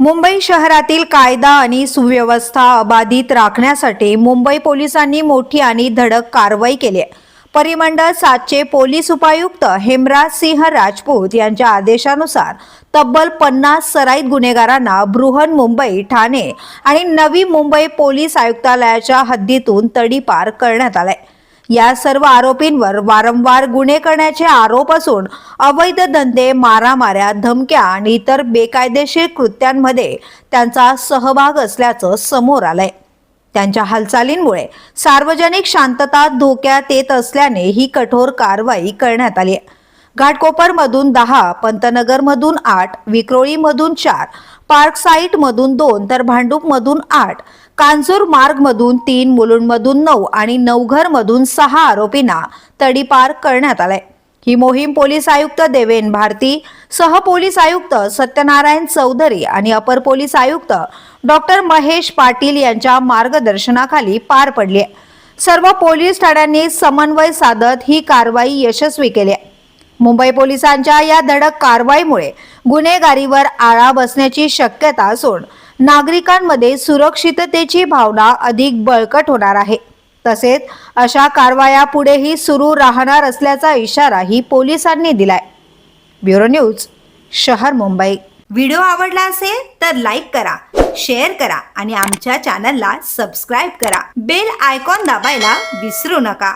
मुंबई शहरातील कायदा आणि सुव्यवस्था अबाधित राखण्यासाठी मुंबई पोलिसांनी मोठी आणि धडक कारवाई केली आहे। परिमंडळ 7चे पोलीस उपायुक्त हेमराज सिंह राजपूत यांच्या आदेशानुसार तब्बल 50 सराईत गुन्हेगारांना बृहन्मुंबई, ठाणे आणि नवी मुंबई पोलीस आयुक्तालयाच्या हद्दीतून तडीपार करण्यात आले। या सर्व आरोपींवर वारंवार गुन्हे करण्याचे आरोप असून अवैध धंदे, मारामाऱ्या, धमक्या आणि इतर बेकायदेशीर कृत्यांमध्ये त्यांचा सहभाग असल्याचं समोर आलंय। त्यांच्या हालचालींमुळे सार्वजनिक शांतता धोक्यात येत असल्याने ही कठोर कारवाई करण्यात आली आहे। घाटकोपरमधून 10, पंतनगरमधून 8, विक्रोळीमधून 4, पार्क साईटमधून 2 तर भांडूपमधून 8, कांजूर मार्गमधून 3, मुलुंडमधून 9 आणि नवघरमधून 6 आरोपींना तडीपार करण्यात आले। ही मोहीम पोलीस आयुक्त देवेन भारती, सह पोलीस आयुक्त सत्यनारायण चौधरी आणि अपर पोलीस आयुक्त डॉक्टर महेश पाटील यांच्या मार्गदर्शनाखाली पार पडली आहे। सर्व पोलीस ठाण्यांनी समन्वय साधत ही कारवाई यशस्वी केली आहे। मुंबई पोलिसांच्या या धडक कारवाईमुळे गुन्हेगारीवर आळा बसण्याची शक्यता असून नागरिकांमध्ये सुरक्षिततेची भावना अधिक बळकट होणार आहे। तसेच अशा कारवाया पुढेही सुरू राहणार असल्याचा इशाराही पोलिसांनी दिलाय। ब्युरो न्यूज, शहर मुंबई। व्हिडिओ आवडला असेल तर लाईक करा, शेअर करा आणि आमच्या चॅनलला सबस्क्राईब करा। बेल आयकॉन दाबायला विसरू नका।